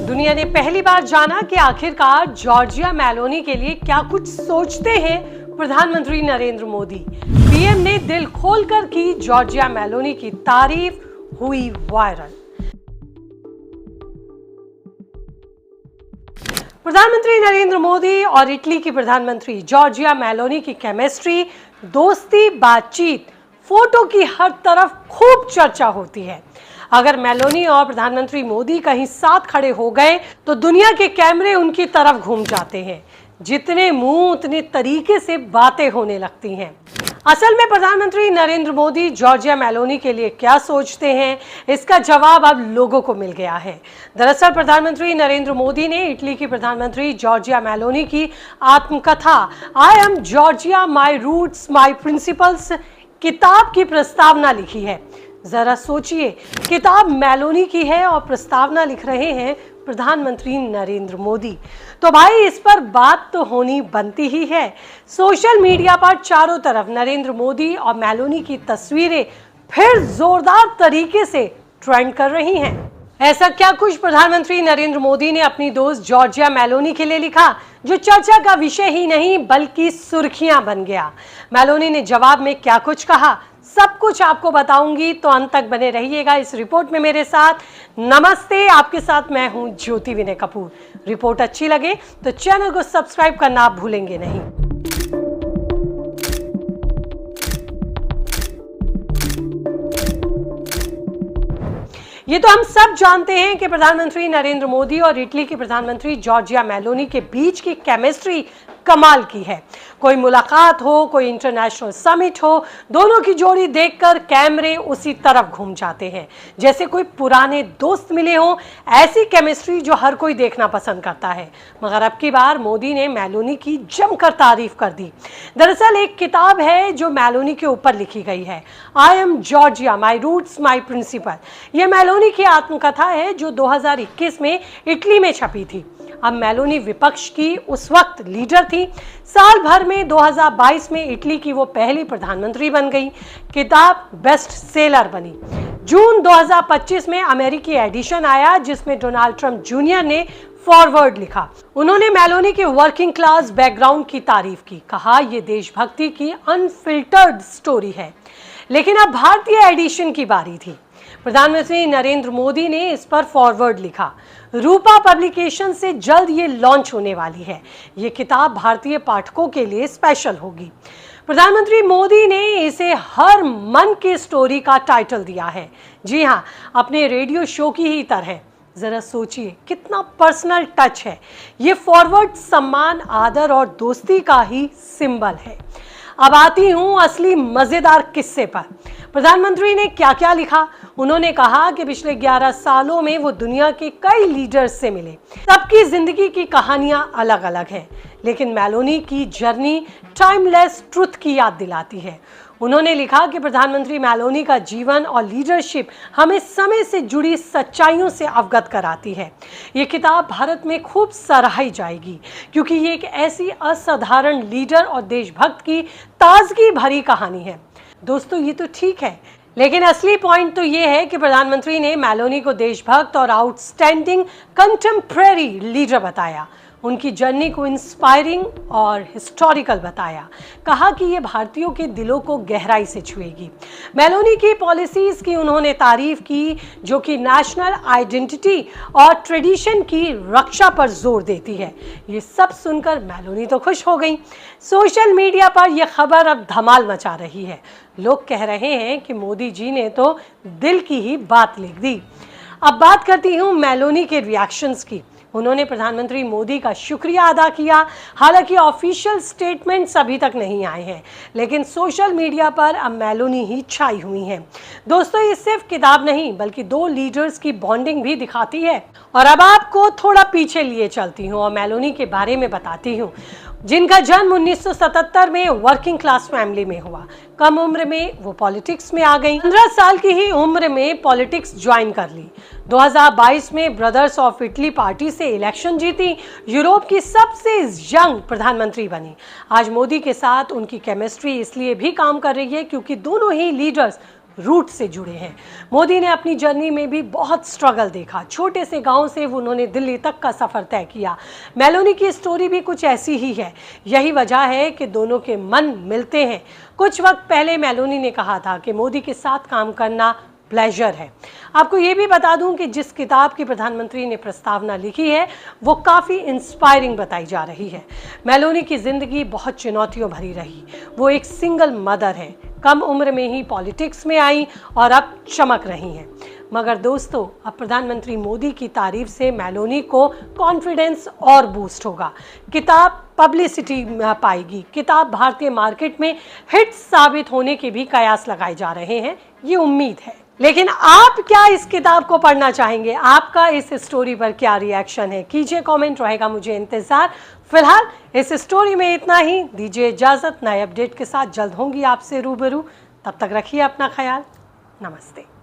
दुनिया ने पहली बार जाना कि आखिरकार जॉर्जिया मेलोनी के लिए क्या कुछ सोचते हैं प्रधानमंत्री नरेंद्र मोदी। पीएम ने दिल खोलकर की जॉर्जिया मेलोनी की तारीफ, हुई वायरल। प्रधानमंत्री नरेंद्र मोदी और इटली की प्रधानमंत्री जॉर्जिया मेलोनी की केमिस्ट्री, दोस्ती, बातचीत, फोटो की हर तरफ खूब चर्चा होती है। अगर मेलोनी और प्रधानमंत्री मोदी कहीं साथ खड़े हो गए तो दुनिया के कैमरे उनकी तरफ घूम जाते हैं। जितने मुंह उतने तरीके से बातें होने लगती हैं। असल में प्रधानमंत्री नरेंद्र मोदी जॉर्जिया मेलोनी के लिए क्या सोचते हैं, इसका जवाब अब लोगों को मिल गया है। दरअसल प्रधानमंत्री नरेंद्र मोदी ने इटली की प्रधानमंत्री जॉर्जिया मेलोनी की आत्मकथा I am Giorgia my roots my principles किताब की प्रस्तावना लिखी है। जरा सोचिए, किताब मेलोनी की है और प्रस्तावना लिख रहे हैं प्रधानमंत्री नरेंद्र मोदी। तो भाई इस पर बात तो होनी बनती ही है। सोशल मीडिया पर चारों तरफ नरेंद्र मोदी और मेलोनी की तस्वीरें फिर जोरदार तरीके से ट्रेंड कर रही हैं। ऐसा क्या कुछ प्रधानमंत्री नरेंद्र मोदी ने अपनी दोस्त जॉर्जिया मेलोनी के लिए लिखा जो चर्चा का विषय ही नहीं बल्कि सुर्खियां बन गया। मेलोनी ने जवाब में क्या कुछ कहा, सब कुछ आपको बताऊंगी, तो अंत तक बने रहिएगा इस रिपोर्ट में मेरे साथ। नमस्ते, आपके साथ मैं हूं ज्योति विनय कपूर। रिपोर्ट अच्छी लगे तो चैनल को सब्सक्राइब करना आप भूलेंगे नहीं। ये तो हम सब जानते हैं कि प्रधानमंत्री नरेंद्र मोदी और इटली की प्रधानमंत्री जॉर्जिया मेलोनी के बीच की केमिस्ट्री कमाल की है। कोई मुलाकात हो, कोई इंटरनेशनल समिट हो, दोनों की जोड़ी देखकर कैमरे उसी तरफ घूम जाते हैं जैसे कोई पुराने दोस्त मिले हों। ऐसी केमिस्ट्री जो हर कोई देखना पसंद करता है। मगर अब की बार मोदी ने मेलोनी की जमकर तारीफ कर दी। दरअसल एक किताब है जो मेलोनी के ऊपर लिखी गई है, I am Giorgia my roots my principle. यह मेलोनी की आत्मकथा है जो 2021 में इटली में छपी थी। अब मेलोनी विपक्ष की उस वक्त लीडर थी। साल भर में 2022 में इटली की वो पहली प्रधानमंत्री बन गई। किताब बेस्ट सेलर बनी। जून 2025 में अमेरिकी एडिशन आया जिसमें डोनाल्ड ट्रंप जूनियर ने फॉरवर्ड लिखा। उन्होंने मेलोनी के वर्किंग क्लास बैकग्राउंड की तारीफ की, कहा यह देशभक्ति की अनफिल्टर्ड स्टोरी है। लेकिन अब भारतीय एडिशन की बारी थी। प्रधानमंत्री नरेंद्र मोदी ने इस पर फॉरवर्ड लिखा। रूपा पब्लिकेशन से जल्द ये लॉन्च होने वाली है। ये किताब भारतीय पाठकों के लिए स्पेशल होगी। प्रधानमंत्री मोदी ने इसे हर मन की स्टोरी का टाइटल दिया है। जी हाँ, अपने रेडियो शो की ही तरह। जरा सोचिए कितना पर्सनल टच है। ये फॉरवर्ड सम्मान, आदर और दोस्ती का ही सिंबल है। अब आती हूँ असली मजेदार किस्से पर। प्रधानमंत्री ने क्या क्या लिखा। उन्होंने कहा कि पिछले 11 सालों में वो दुनिया के कई लीडर्स से मिले। सबकी जिंदगी की कहानियां अलग अलग हैं, लेकिन मेलोनी की जर्नी टाइमलेस ट्रुथ की याद दिलाती है। उन्होंने लिखा कि प्रधानमंत्री मेलोनी का जीवन और लीडरशिप हमें समय से जुड़ी सच्चाइयों से अवगत कराती है। ये किताब भारत में खूब सराही जाएगी क्योंकि ये एक ऐसी असाधारण लीडर और देशभक्त की ताजगी भरी कहानी है। दोस्तों ये तो ठीक है, लेकिन असली पॉइंट तो ये है कि प्रधानमंत्री ने मेलोनी को देशभक्त और आउटस्टैंडिंग कंटेम्प्रेरी लीडर बताया। उनकी जर्नी को इंस्पायरिंग और हिस्टोरिकल बताया। कहा कि ये भारतीयों के दिलों को गहराई से छुएगी। मेलोनी की पॉलिसीज की उन्होंने तारीफ की जो कि नेशनल आइडेंटिटी और ट्रेडिशन की रक्षा पर जोर देती है। ये सब सुनकर मेलोनी तो खुश हो गई। सोशल मीडिया पर यह खबर अब धमाल मचा रही है। लोग कह रहे हैं कि मोदी जी ने तो दिल की ही बात लिख दी। अब बात करती हूँ मेलोनी के रिएक्शंस की। उन्होंने प्रधानमंत्री मोदी का शुक्रिया अदा किया। हालांकि ऑफिशियल स्टेटमेंट्स अभी तक नहीं आए हैं, लेकिन सोशल मीडिया पर अब मेलोनी ही छाई हुई हैं। दोस्तों ये सिर्फ किताब नहीं बल्कि दो लीडर्स की बॉन्डिंग भी दिखाती है। और अब आपको थोड़ा पीछे लिए चलती हूँ और मेलोनी के बारे में बताती हूँ, जिनका जन्म 1977 में वर्किंग क्लास फैमिली में हुआ। कम उम्र में वो पॉलिटिक्स में आ गई। 15 साल की ही उम्र में पॉलिटिक्स ज्वाइन कर ली। 2022 में ब्रदर्स ऑफ इटली पार्टी से इलेक्शन जीती। यूरोप की सबसे यंग प्रधानमंत्री बनी। आज मोदी के साथ उनकी केमिस्ट्री इसलिए भी काम कर रही है क्योंकि दोनों ही लीडर्स रूट से जुड़े हैं। मोदी ने अपनी जर्नी में भी बहुत स्ट्रगल देखा। छोटे से गांव से उन्होंने दिल्ली तक का सफ़र तय किया। मेलोनी की स्टोरी भी कुछ ऐसी ही है। यही वजह है कि दोनों के मन मिलते हैं। कुछ वक्त पहले मेलोनी ने कहा था कि मोदी के साथ काम करना प्लेजर है। आपको ये भी बता दूं कि जिस किताब की प्रधानमंत्री ने प्रस्तावना लिखी है वो काफ़ी इंस्पायरिंग बताई जा रही है। मेलोनी की ज़िंदगी बहुत चुनौतियों भरी रही। वो एक सिंगल मदर है, कम उम्र में ही पॉलिटिक्स में आई और अब चमक रही हैं। मगर दोस्तों, अब प्रधानमंत्री मोदी की तारीफ से मेलोनी को कॉन्फिडेंस और बूस्ट होगा। किताब पब्लिसिटी पाएगी। किताब भारतीय मार्केट में हिट साबित होने के भी कयास लगाए जा रहे हैं, ये उम्मीद है। लेकिन आप क्या इस किताब को पढ़ना चाहेंगे? आपका इस स्टोरी पर क्या रिएक्शन है? कीजिए कमेंट, रहेगा मुझे इंतजार। फिलहाल इस स्टोरी में इतना ही। दीजिए इजाजत। नए अपडेट के साथ जल्द होंगी आपसे रूबरू। तब तक रखिए अपना ख्याल। नमस्ते।